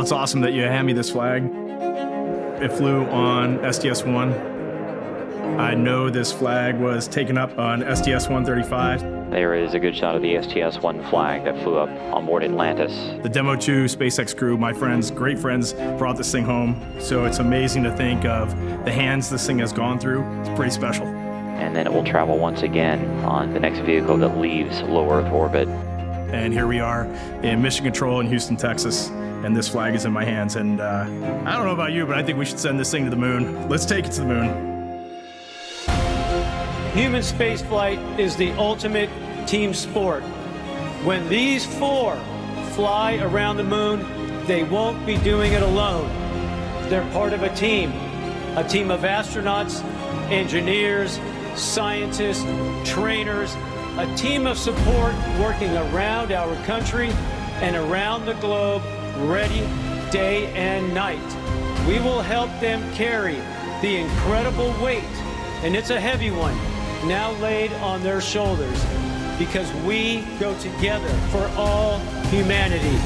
Well, it's awesome that you hand me this flag. It flew on STS-1. I know this flag was taken up on STS-135. There is a good shot of the STS-1 flag that flew up on board Atlantis. The Demo 2 SpaceX crew, my friends, great friends, brought this thing home. So it's amazing to think of the hands this thing has gone through. It's pretty special. And then it will travel once again on the next vehicle that leaves low Earth orbit. And here we are in Mission Control in Houston, Texas, and this flag is in my hands. And I don't know about you, but I think we should send this thing to the moon. Let's take it to the moon. Human spaceflight is the ultimate team sport. When these four fly around the moon, they won't be doing it alone. They're part of a team of astronauts, engineers, scientists, trainers, a team of support working around our country and around the globe, ready day and night. We will help them carry the incredible weight, and it's a heavy one, now laid on their shoulders, because we go together for all humanity.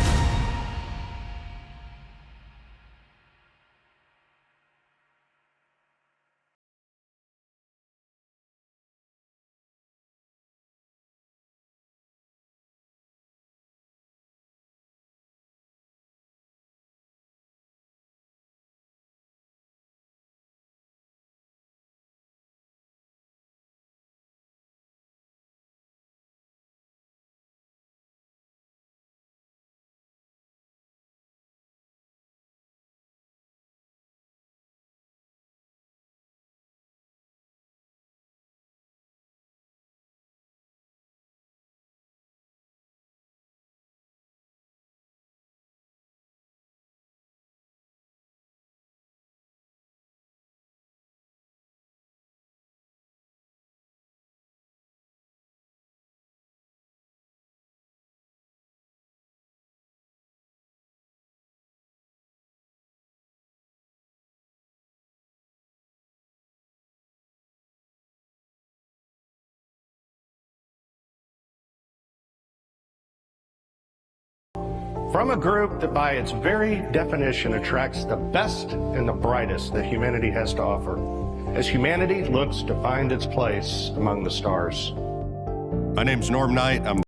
From a group that by its very definition attracts the best and the brightest that humanity has to offer, as humanity looks to find its place among the stars. My name's Norm Knight. I'm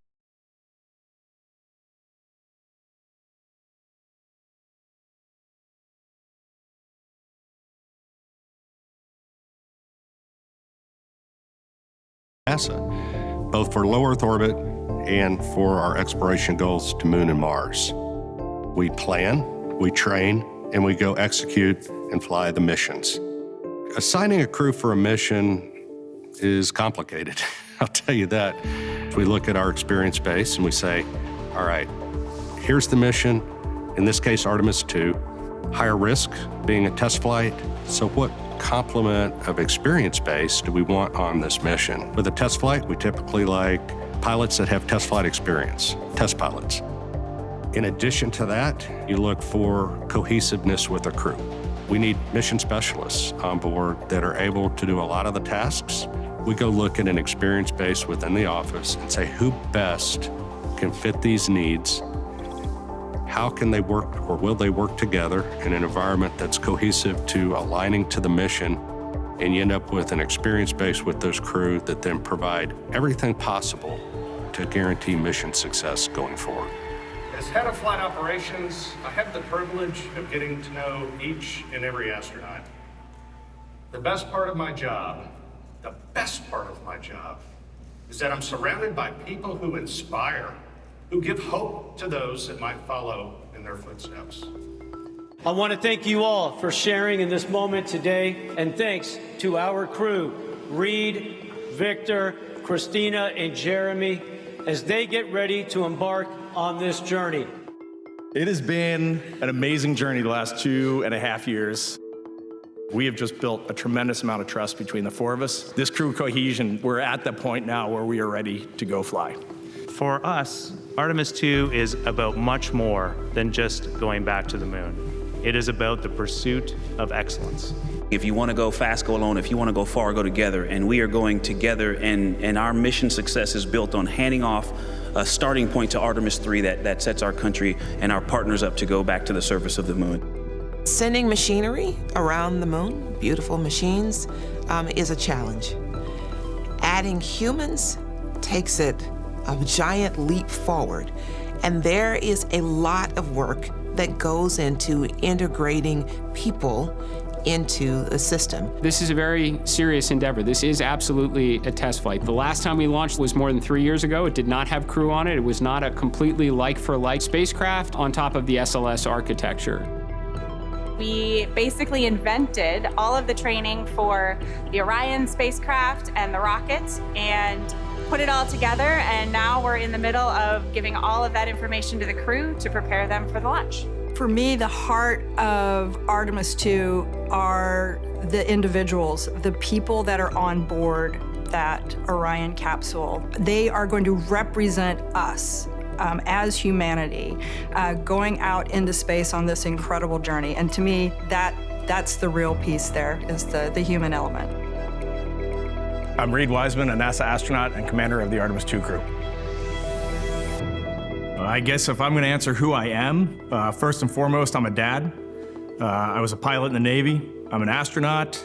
NASA, both for low Earth orbit and for our exploration goals to Moon and Mars. We plan, we train, and we go execute and fly the missions. Assigning a crew for a mission is complicated, I'll tell you that. We look at our experience base and we say, all right, here's the mission, in this case Artemis II, higher risk being a test flight, so what complement of experience base do we want on this mission? With a test flight, we typically like pilots that have test flight experience, test pilots. In addition to that, you look for cohesiveness with a crew. We need mission specialists on board that are able to do a lot of the tasks. We go look at an experience base within the office and say who best can fit these needs. How can they work, or will they work together in an environment that's cohesive to aligning to the mission, and you end up with an experience base with those crew that then provide everything possible to guarantee mission success going forward. As head of flight operations, I have the privilege of getting to know each and every astronaut. The best part of my job, is that I'm surrounded by people who inspire, who give hope to those that might follow in their footsteps. I want to thank you all for sharing in this moment today, and thanks to our crew, Reed, Victor, Christina, and Jeremy, as they get ready to embark on this journey. It has been an amazing journey the last 2.5 years. We have just built a tremendous amount of trust between the four of us. This crew cohesion, we're at the point now where we are ready to go fly. For us, Artemis II is about much more than just going back to the moon. It is about the pursuit of excellence. If you want to go fast, go alone. If you want to go far, go together. And we are going together, and our mission success is built on handing off a starting point to Artemis II that sets our country and our partners up to go back to the surface of the moon. Sending machinery around the moon, beautiful machines, is a challenge. Adding humans takes it a giant leap forward. And there is a lot of work that goes into integrating people into the system. This is a very serious endeavor. This is absolutely a test flight. The last time we launched was more than 3 years ago. It did not have crew on it. It was not a completely like-for-like spacecraft on top of the SLS architecture. We basically invented all of the training for the Orion spacecraft and the rockets and put it all together, and now we're in the middle of giving all of that information to the crew to prepare them for the launch. For me, the heart of Artemis II are the individuals, the people that are on board that Orion capsule. They are going to represent us as humanity going out into space on this incredible journey. And to me, that's the real piece there, is the human element. I'm Reed Wiseman, a NASA astronaut and commander of the Artemis II crew. I guess if I'm going to answer who I am, first and foremost, I'm a dad. I was a pilot in the Navy. I'm an astronaut.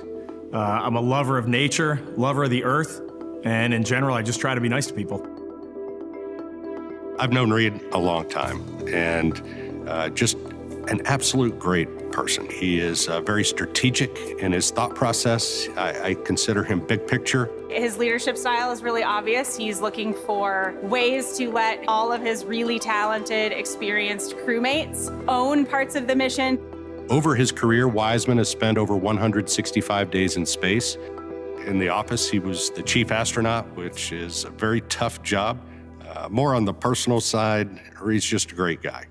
I'm a lover of nature, lover of the Earth, and in general, I just try to be nice to people. I've known Reed a long time, and just an absolute great person. He is very strategic in his thought process. I consider him big picture. His leadership style is really obvious. He's looking for ways to let all of his really talented, experienced crewmates own parts of the mission. Over his career, Wiseman has spent over 165 days in space. In the office, he was the chief astronaut, which is a very tough job. More on the personal side, Reed's just a great guy.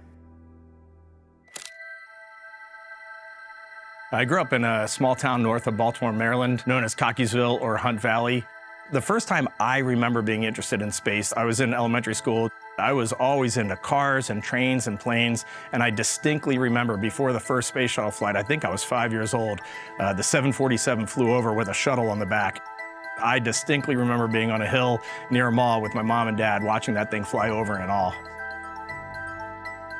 I grew up in a small town north of Baltimore, Maryland, known as Cockeysville or Hunt Valley. The first time I remember being interested in space, I was in elementary school. I was always into cars and trains and planes, and I distinctly remember before the first space shuttle flight, I think I was 5 years old, the 747 flew over with a shuttle on the back. I distinctly remember being on a hill near a mall with my mom and dad watching that thing fly over and all.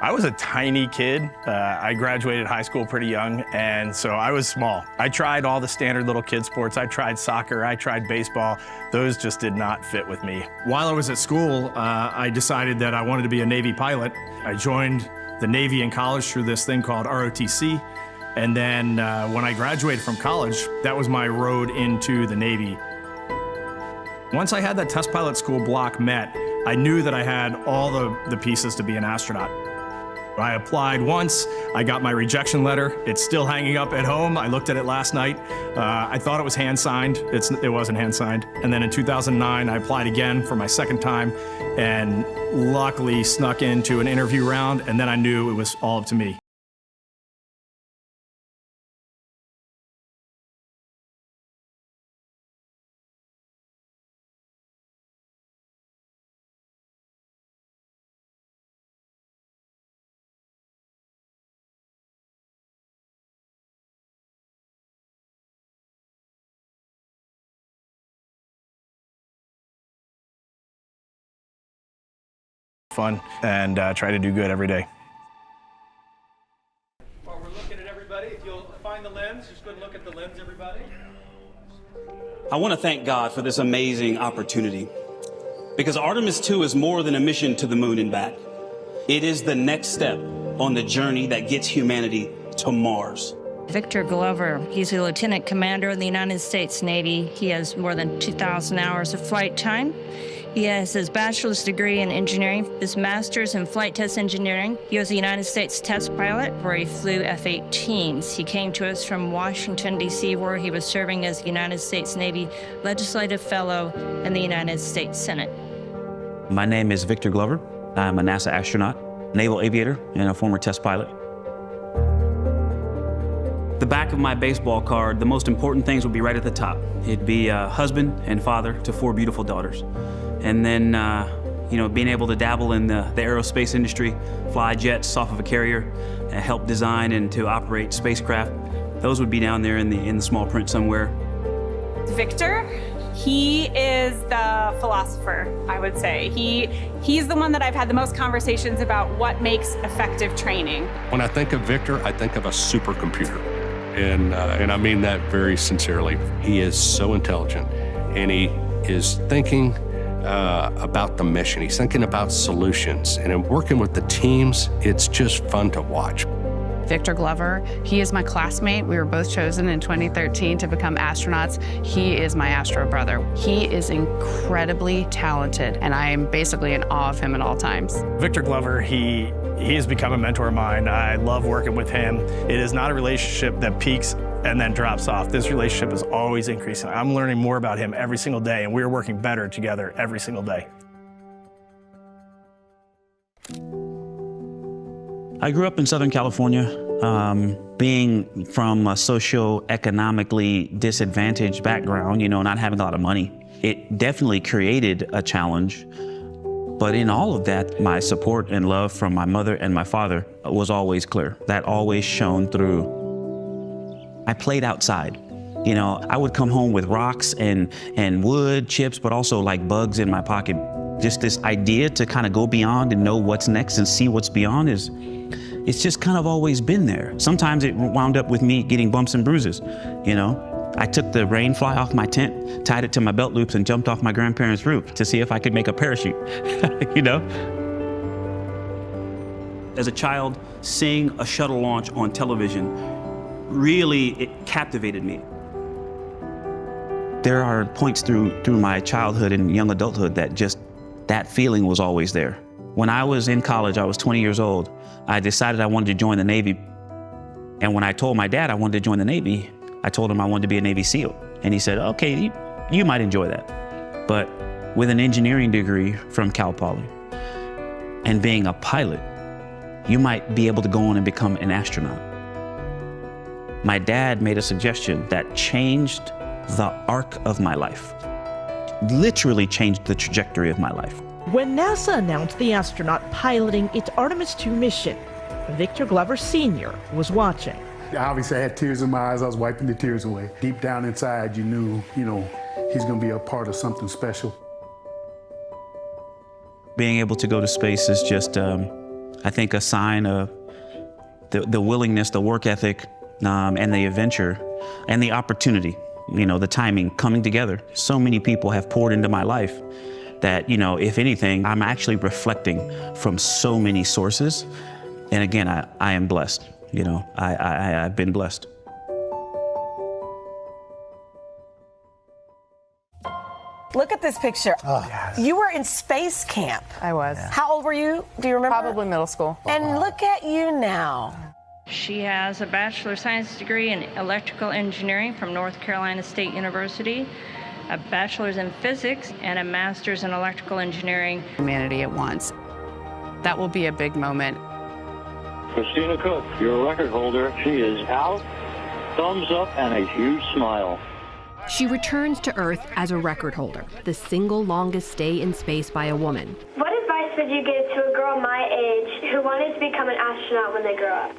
I was a tiny kid. I graduated high school pretty young, and so I was small. I tried all the standard little kid sports. I tried soccer, I tried baseball. Those just did not fit with me. While I was at school, I decided that I wanted to be a Navy pilot. I joined the Navy in college through this thing called ROTC. And then when I graduated from college, that was my road into the Navy. Once I had that test pilot school block met, I knew that I had all the pieces to be an astronaut. I applied once, I got my rejection letter. It's still hanging up at home. I looked at it last night. I thought it was hand-signed. It wasn't hand-signed. And then in 2009, I applied again for my second time and luckily snuck into an interview round, and then I knew it was all up to me. Fun and try to do good every day. While we're looking at everybody, if you'll find the lens, just go and look at the lens, everybody. I want to thank God for this amazing opportunity, because Artemis II is more than a mission to the moon and back. It is the next step on the journey that gets humanity to Mars. Victor Glover, he's a lieutenant commander in the United States Navy. He has more than 2,000 hours of flight time. He has his bachelor's degree in engineering, his master's in flight test engineering. He was a United States test pilot where he flew F-18s. He came to us from Washington, D.C., where he was serving as a United States Navy Legislative Fellow in the United States Senate. My name is Victor Glover. I'm a NASA astronaut, naval aviator, and a former test pilot. The back of my baseball card, the most important things would be right at the top. It'd be a husband and father to 4 beautiful daughters. And then, being able to dabble in the aerospace industry, fly jets off of a carrier, help design and to operate spacecraft. Those would be down there in the small print somewhere. Victor, He is the philosopher, I would say. He's the one that I've had the most conversations about what makes effective training. When I think of Victor, I think of a supercomputer. And I mean that very sincerely. He is so intelligent, and he is thinking about the mission. He's thinking about solutions. And in working with the teams, it's just fun to watch. Victor Glover, he is my classmate. We were both chosen in 2013 to become astronauts. He is my astro brother. He is incredibly talented, and I am basically in awe of him at all times. Victor Glover, he has become a mentor of mine. I love working with him. It is not a relationship that peaks and then drops off. This relationship is always increasing. I'm learning more about him every single day, and we're working better together every single day. I grew up in Southern California. Being from a socio-economically disadvantaged background, not having a lot of money, it definitely created a challenge. But in all of that, my support and love from my mother and my father was always clear. That always shone through. I played outside. I would come home with rocks and wood, chips, but also like bugs in my pocket. Just this idea to kind of go beyond and know what's next and see what's beyond it's just kind of always been there. Sometimes it wound up with me getting bumps and bruises, I took the rain fly off my tent, tied it to my belt loops, and jumped off my grandparents' roof to see if I could make a parachute, As a child, seeing a shuttle launch on television, really, it captivated me. There are points through my childhood and young adulthood that feeling was always there. When I was in college, I was 20 years old. I decided I wanted to join the Navy. And when I told my dad I wanted to join the Navy, I told him I wanted to be a Navy SEAL. And he said, okay, you might enjoy that. But with an engineering degree from Cal Poly and being a pilot, you might be able to go on and become an astronaut. My dad made a suggestion that changed the arc of my life. Literally changed the trajectory of my life. When NASA announced the astronaut piloting its Artemis II mission, Victor Glover Sr. was watching. Obviously, I had tears in my eyes. I was wiping the tears away. Deep down inside, you knew, he's going to be a part of something special. Being able to go to space is just, I think, a sign of the willingness, the work ethic, and the adventure, and the opportunity, the timing coming together. So many people have poured into my life that, if anything, I'm actually reflecting from so many sources. And again, I am blessed. I've been blessed. Look at this picture. Oh, yes. You were in space camp. I was. Yeah. How old were you? Do you remember? Probably middle school. And look at you now. She has a Bachelor of Science degree in Electrical Engineering from North Carolina State University, a Bachelor's in Physics, and a Master's in Electrical Engineering. Humanity at once. That will be a big moment. Christina Cook, your record holder. She is out, thumbs up, and a huge smile. She returns to Earth as a record holder, the single longest stay in space by a woman. What advice would you give to a girl my age who wanted to become an astronaut when they grow up?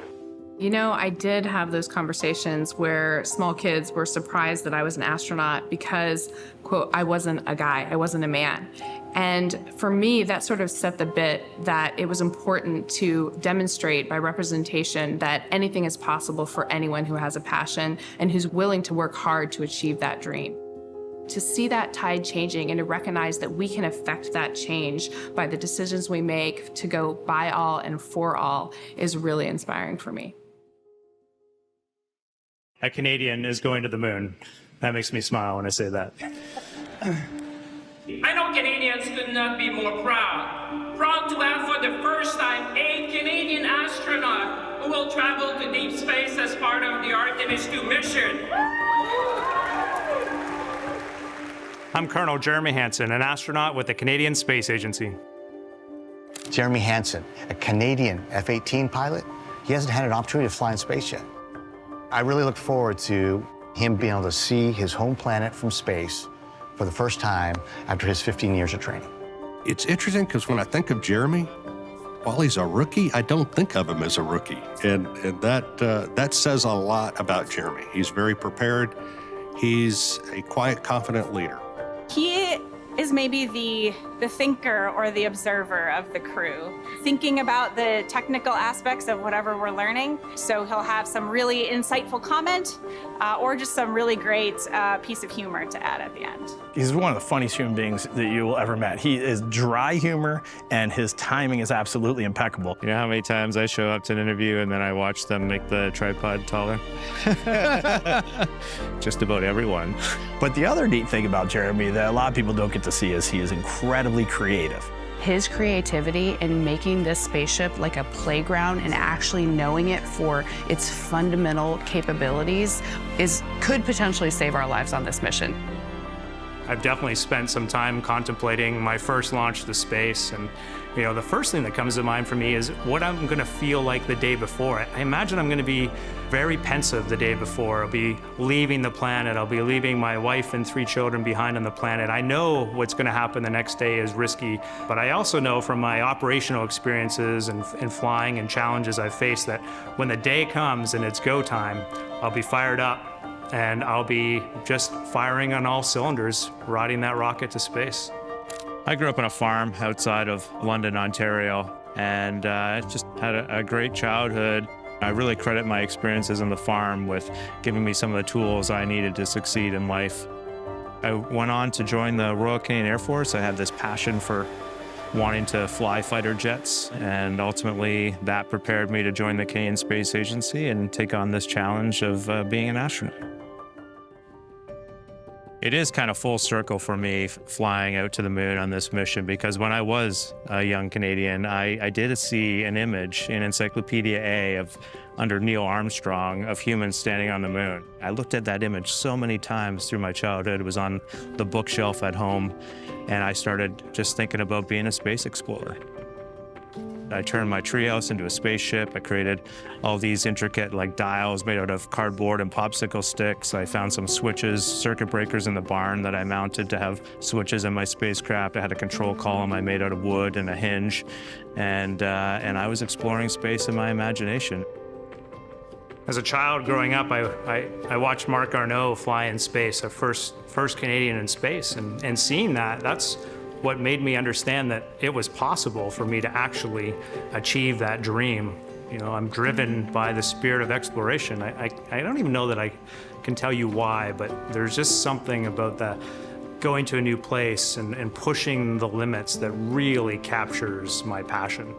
I did have those conversations where small kids were surprised that I was an astronaut because, quote, I wasn't a guy, I wasn't a man. And for me, that sort of set the bit that it was important to demonstrate by representation that anything is possible for anyone who has a passion and who's willing to work hard to achieve that dream. To see that tide changing and to recognize that we can affect that change by the decisions we make to go by all and for all is really inspiring for me. A Canadian is going to the moon. That makes me smile when I say that. I know Canadians could not be more proud. Proud to have for the first time a Canadian astronaut who will travel to deep space as part of the Artemis II mission. I'm Colonel Jeremy Hansen, an astronaut with the Canadian Space Agency. Jeremy Hansen, a Canadian F-18 pilot. He hasn't had an opportunity to fly in space yet. I really look forward to him being able to see his home planet from space for the first time after his 15 years of training. It's interesting because when I think of Jeremy, while he's a rookie, I don't think of him as a rookie. And that says a lot about Jeremy. He's very prepared. He's a quiet, confident leader. He is maybe the thinker or the observer of the crew, thinking about the technical aspects of whatever we're learning. So he'll have some really insightful comment or just some really great piece of humor to add at the end. He's one of the funniest human beings that you will ever met. He is dry humor, and his timing is absolutely impeccable. You know how many times I show up to an interview and then I watch them make the tripod taller? Just about everyone. But the other neat thing about Jeremy that a lot of people don't get to see is he is incredibly creative. His creativity in making this spaceship like a playground and actually knowing it for its fundamental capabilities could potentially save our lives on this mission. I've definitely spent some time contemplating my first launch to space, and the first thing that comes to mind for me is what I'm going to feel like the day before. I imagine I'm going to be very pensive the day before. I'll be leaving the planet. I'll be leaving my wife and 3 children behind on the planet. I know what's going to happen the next day is risky, but I also know from my operational experiences and flying and challenges I've faced that when the day comes and it's go time, I'll be fired up. And I'll be just firing on all cylinders, riding that rocket to space. I grew up on a farm outside of London, Ontario, and just had a great childhood. I really credit my experiences on the farm with giving me some of the tools I needed to succeed in life. I went on to join the Royal Canadian Air Force. I had this passion for wanting to fly fighter jets, and ultimately that prepared me to join the Canadian Space Agency and take on this challenge of being an astronaut. It is kind of full circle for me flying out to the moon on this mission, because when I was a young Canadian, I did see an image in Encyclopedia A under Neil Armstrong of humans standing on the moon. I looked at that image so many times through my childhood. It was on the bookshelf at home, and I started just thinking about being a space explorer. I turned my treehouse into a spaceship. I created all these intricate dials made out of cardboard and popsicle sticks. I found some switches, circuit breakers in the barn that I mounted to have switches in my spacecraft. I had a control column I made out of wood and a hinge. And I was exploring space in my imagination. As a child growing up, I watched Marc Garneau fly in space, a first Canadian in space. And seeing that's what made me understand that it was possible for me to actually achieve that dream. I'm driven by the spirit of exploration. I don't even know that I can tell you why, but there's just something about that going to a new place and pushing the limits that really captures my passion.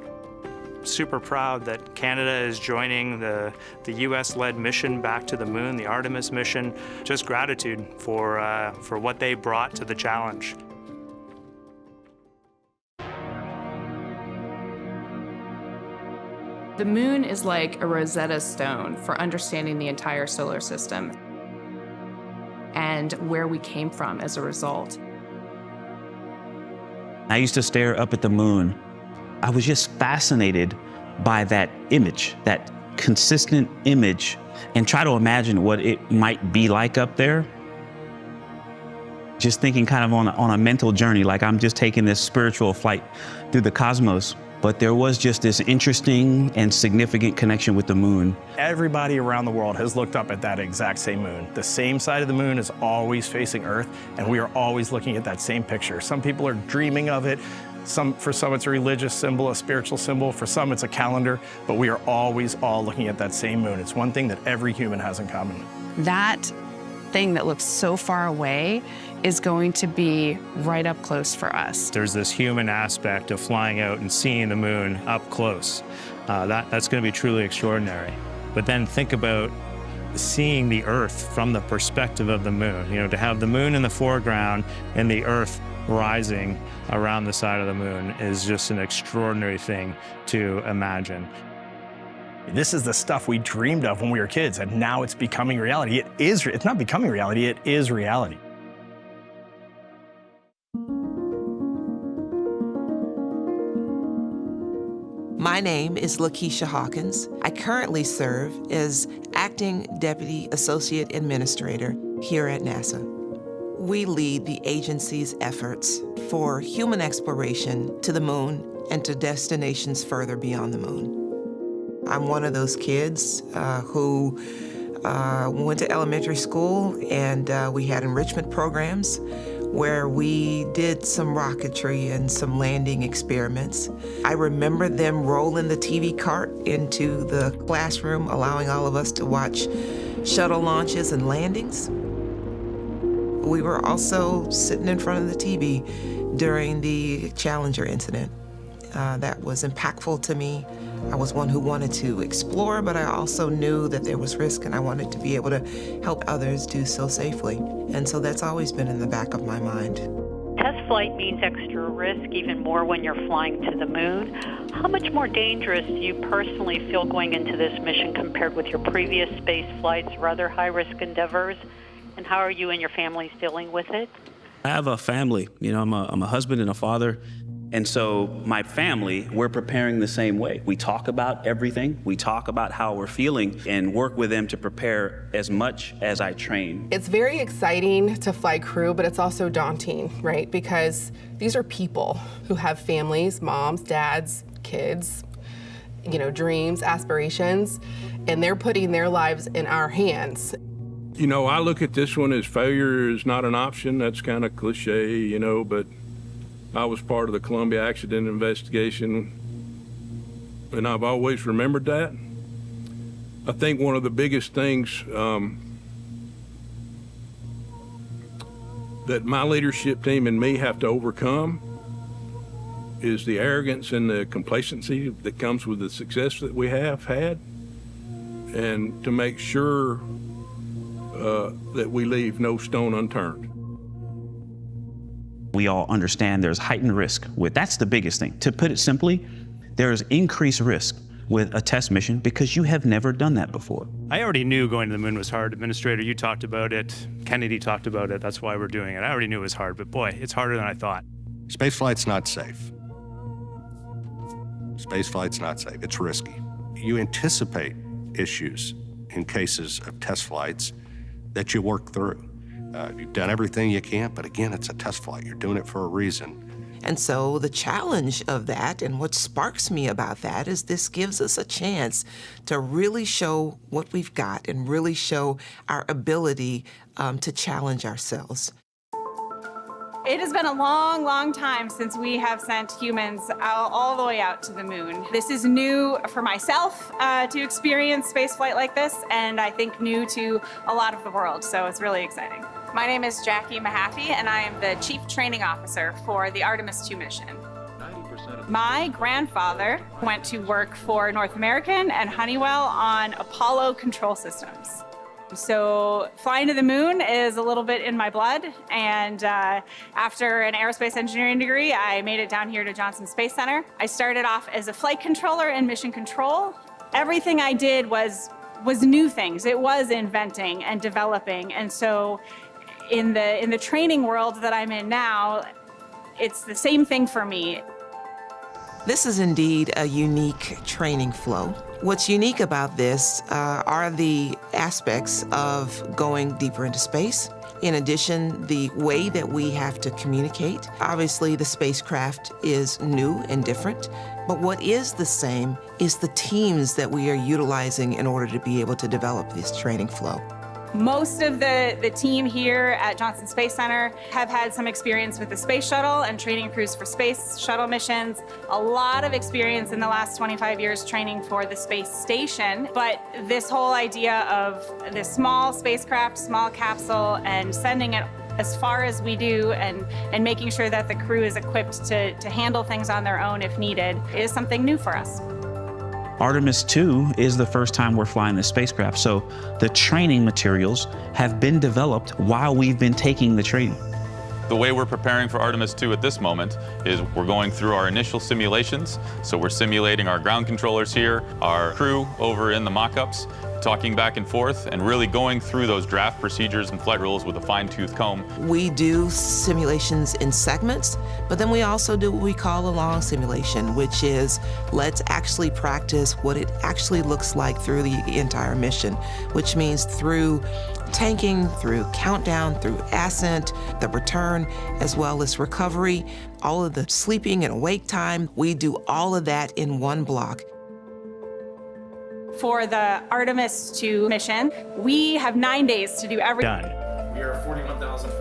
Super proud that Canada is joining the US-led mission back to the moon, the Artemis mission. Just gratitude for what they brought to the challenge. The moon is like a Rosetta Stone for understanding the entire solar system and where we came from as a result. I used to stare up at the moon. I was just fascinated by that image, that consistent image, and try to imagine what it might be like up there. Just thinking kind of on a mental journey, like I'm just taking this spiritual flight through the cosmos. But there was just this interesting and significant connection with the moon. Everybody around the world has looked up at that exact same moon. The same side of the moon is always facing Earth, and we are always looking at that same picture. Some people are dreaming of it. For some it's a religious symbol, a spiritual symbol. For some it's a calendar, but we are always all looking at that same moon. It's one thing that every human has in common. That thing that looks so far away is going to be right up close for us. There's this human aspect of flying out and seeing the moon up close. That's going to be truly extraordinary. But then think about seeing the Earth from the perspective of the moon. To have the moon in the foreground and the Earth rising around the side of the moon is just an extraordinary thing to imagine. This is the stuff we dreamed of when we were kids, and now it's becoming reality. It's not becoming reality, it is reality. My name is Lakeisha Hawkins. I currently serve as Acting Deputy Associate Administrator here at NASA. We lead the agency's efforts for human exploration to the moon and to destinations further beyond the moon. I'm one of those kids who went to elementary school, and we had enrichment programs where we did some rocketry and some landing experiments. I remember them rolling the TV cart into the classroom, allowing all of us to watch shuttle launches and landings. We were also sitting in front of the TV during the Challenger incident. That was impactful to me. I was one who wanted to explore, but I also knew that there was risk and I wanted to be able to help others do so safely. And so that's always been in the back of my mind. Test flight means extra risk, even more when you're flying to the moon. How much more dangerous do you personally feel going into this mission compared with your previous space flights or other high-risk endeavors? And how are you and your families dealing with it? I have a family. I'm a husband and a father. And so my family, we're preparing the same way. We talk about everything. We talk about how we're feeling and work with them to prepare as much as I train. It's very exciting to fly crew, but it's also daunting, right? Because these are people who have families, moms, dads, kids, dreams, aspirations, and they're putting their lives in our hands. I look at this one as failure is not an option. That's kind of cliche, but I was part of the Columbia accident investigation, and I've always remembered that. I think one of the biggest things that my leadership team and me have to overcome is the arrogance and the complacency that comes with the success that we have had, and to make sure that we leave no stone unturned. We all understand there's heightened risk that's the biggest thing. To put it simply, there's increased risk with a test mission because you have never done that before. I already knew going to the moon was hard. Administrator, you talked about it. Kennedy talked about it. That's why we're doing it. I already knew it was hard, but boy, it's harder than I thought. Spaceflight's not safe. Spaceflight's not safe. It's risky. You anticipate issues in cases of test flights that you work through. You've done everything you can, but again, it's a test flight. You're doing it for a reason. And so the challenge of that, and what sparks me about that, is this gives us a chance to really show what we've got and really show our ability to challenge ourselves. It has been a long, long time since we have sent humans all the way out to the moon. This is new for myself to experience spaceflight like this, and I think new to a lot of the world, so it's really exciting. My name is Jackie Mahaffey, and I am the Chief Training Officer for the Artemis II mission. My grandfather went to work for North American and Honeywell on Apollo control systems. So flying to the moon is a little bit in my blood, and after an aerospace engineering degree, I made it down here to Johnson Space Center. I started off as a flight controller in mission control. Everything I did was new things. It was inventing and developing, and so in the training world that I'm in now, it's the same thing for me. This is indeed a unique training flow. What's unique about this are the aspects of going deeper into space. In addition, the way that we have to communicate. Obviously, the spacecraft is new and different, but what is the same is the teams that we are utilizing in order to be able to develop this training flow. Most of the team here at Johnson Space Center have had some experience with the space shuttle and training crews for space shuttle missions. A lot of experience in the last 25 years training for the space station. But this whole idea of this small spacecraft, small capsule, and sending it as far as we do and making sure that the crew is equipped to handle things on their own if needed is something new for us. Artemis II is the first time we're flying this spacecraft, so the training materials have been developed while we've been taking the training. The way we're preparing for Artemis II at this moment is we're going through our initial simulations. So we're simulating our ground controllers here, our crew over in the mock-ups, talking back and forth, and really going through those draft procedures and flight rules with a fine-tooth comb. We do simulations in segments, but then we also do what we call a long simulation, which is let's actually practice what it actually looks like through the entire mission, which means through tanking, through countdown, through ascent, the return, as well as recovery, all of the sleeping and awake time. We do all of that in one block. For the Artemis II mission, we have 9 days to do everything. Done.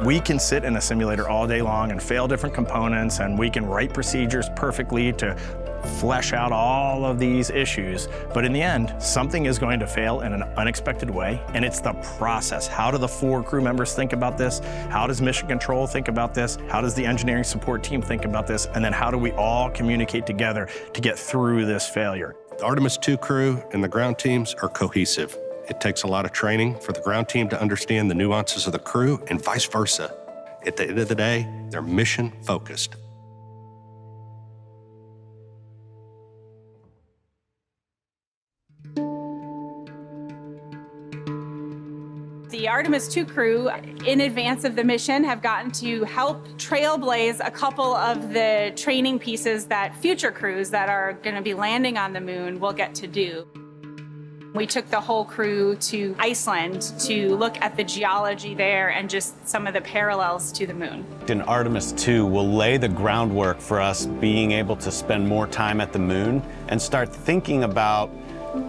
We can sit in a simulator all day long and fail different components, and we can write procedures perfectly to flesh out all of these issues. But in the end, something is going to fail in an unexpected way, and it's the process. How do the 4 crew members think about this? How does Mission Control think about this? How does the engineering support team think about this? And then how do we all communicate together to get through this failure? The Artemis II crew and the ground teams are cohesive. It takes a lot of training for the ground team to understand the nuances of the crew and vice versa. At the end of the day, they're mission focused. The Artemis II crew, in advance of the mission, have gotten to help trailblaze a couple of the training pieces that future crews that are going to be landing on the moon will get to do. We took the whole crew to Iceland to look at the geology there and just some of the parallels to the moon. And Artemis II will lay the groundwork for us being able to spend more time at the moon and start thinking about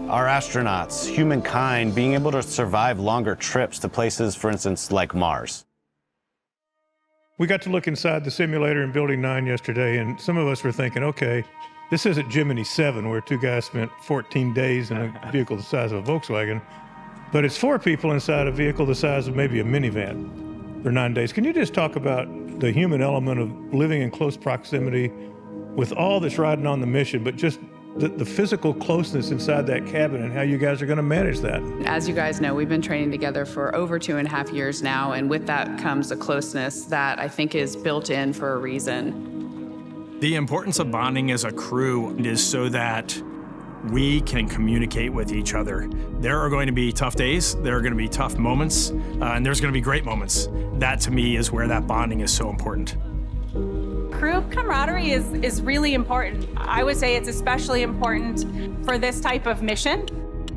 our astronauts, humankind, being able to survive longer trips to places, for instance, like Mars. We got to look inside the simulator in Building 9 yesterday, and some of us were thinking, okay, this isn't Gemini 7, where 2 guys spent 14 days in a vehicle the size of a Volkswagen, but it's 4 people inside a vehicle the size of maybe a minivan for 9 days. Can you just talk about the human element of living in close proximity with all that's riding on the mission, but just the physical closeness inside that cabin and how you guys are going to manage that? As you guys know, we've been training together for over 2.5 years now, and with that comes a closeness that I think is built in for a reason. The importance of bonding as a crew is so that we can communicate with each other. There are going to be tough days, there are going to be tough moments, and there's going to be great moments. That, to me, is where that bonding is so important. Crew camaraderie is really important. I would say it's especially important for this type of mission.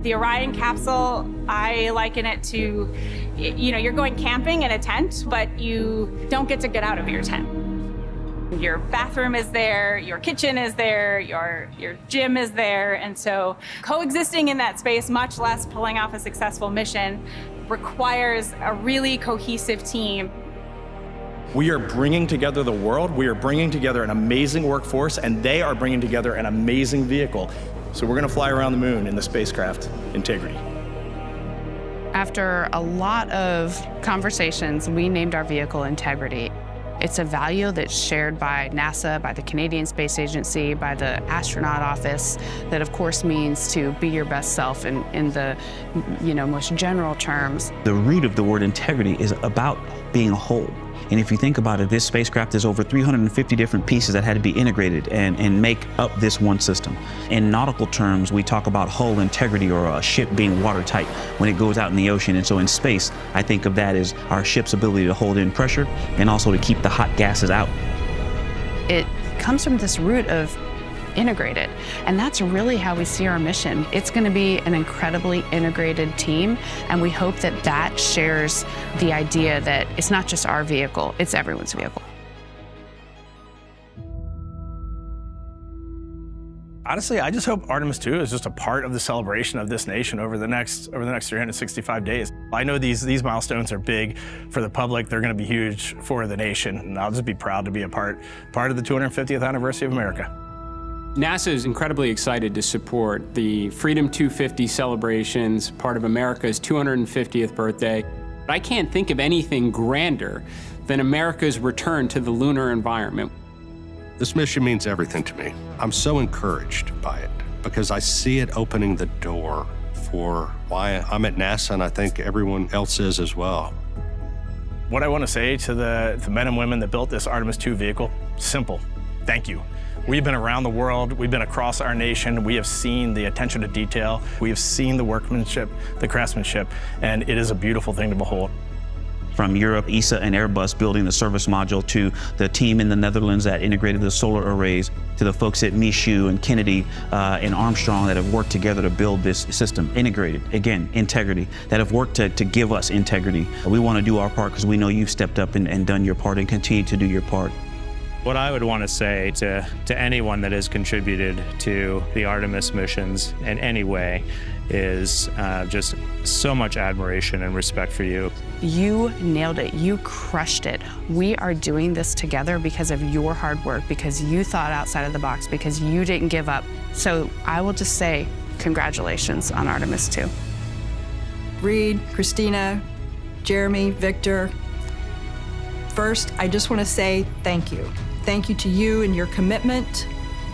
The Orion capsule, I liken it to, you're going camping in a tent, but you don't get to get out of your tent. Your bathroom is there, your kitchen is there, your gym is there, and so coexisting in that space, much less pulling off a successful mission, requires a really cohesive team. We are bringing together the world, we are bringing together an amazing workforce, and they are bringing together an amazing vehicle. So we're going to fly around the moon in the spacecraft Integrity. After a lot of conversations, we named our vehicle Integrity. It's a value that's shared by NASA, by the Canadian Space Agency, by the astronaut office, that of course means to be your best self in the most general terms. The root of the word integrity is about being a whole. And if you think about it, this spacecraft is over 350 different pieces that had to be integrated and make up this one system. In nautical terms, we talk about hull integrity or a ship being watertight when it goes out in the ocean. And so in space, I think of that as our ship's ability to hold in pressure and also to keep the hot gases out. It comes from this root of integrated, and that's really how we see our mission. It's going to be an incredibly integrated team, and we hope that that shares the idea that it's not just our vehicle, it's everyone's vehicle. Honestly, I just hope Artemis II is just a part of the celebration of this nation over the next 365 days. I know these milestones are big for the public. They're going to be huge for the nation, and I'll just be proud to be a part of the 250th anniversary of America. NASA is incredibly excited to support the Freedom 250 celebrations, part of America's 250th birthday. I can't think of anything grander than America's return to the lunar environment. This mission means everything to me. I'm so encouraged by it because I see it opening the door for why I'm at NASA, and I think everyone else is as well. What I want to say to the men and women that built this Artemis II vehicle, simple, thank you. We've been around the world, we've been across our nation, we have seen the attention to detail, we have seen the workmanship, the craftsmanship, and it is a beautiful thing to behold. From Europe, ESA and Airbus building the service module, to the team in the Netherlands that integrated the solar arrays, to the folks at Michoud and Kennedy and Armstrong that have worked together to build this system. Integrated, again, integrity, that have worked to give us integrity. We want to do our part because we know you've stepped up and done your part and continue to do your part. What I would want to say to anyone that has contributed to the Artemis missions in any way is just so much admiration and respect for you. You nailed it. You crushed it. We are doing this together because of your hard work, because you thought outside of the box, because you didn't give up. So I will just say congratulations on Artemis II. Reed, Christina, Jeremy, Victor. First, I just want to say thank you. Thank you to you and your commitment,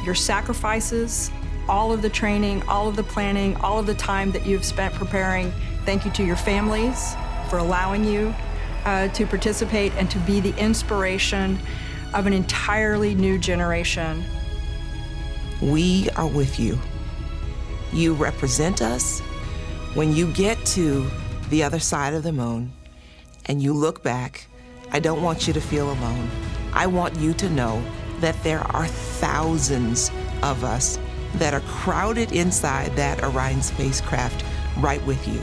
your sacrifices, all of the training, all of the planning, all of the time that you've spent preparing. Thank you to your families for allowing you to participate and to be the inspiration of an entirely new generation. We are with you. You represent us. When you get to the other side of the moon and you look back, I don't want you to feel alone. I want you to know that there are thousands of us that are crowded inside that Orion spacecraft right with you.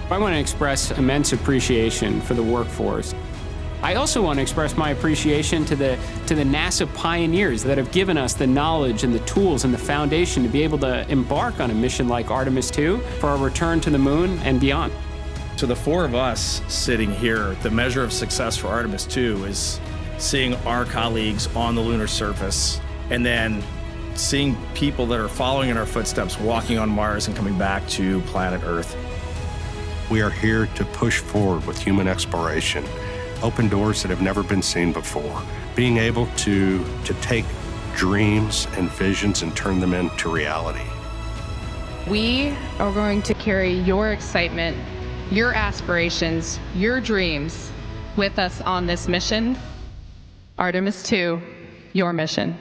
I want to express immense appreciation for the workforce. I also want to express my appreciation to the NASA pioneers that have given us the knowledge and the tools and the foundation to be able to embark on a mission like Artemis II for our return to the moon and beyond. So the four of us sitting here, the measure of success for Artemis II is seeing our colleagues on the lunar surface and then seeing people that are following in our footsteps walking on Mars and coming back to planet Earth. We are here to push forward with human exploration, open doors that have never been seen before, being able to take dreams and visions and turn them into reality. We are going to carry your excitement, your aspirations, your dreams with us on this mission. Artemis II, your mission.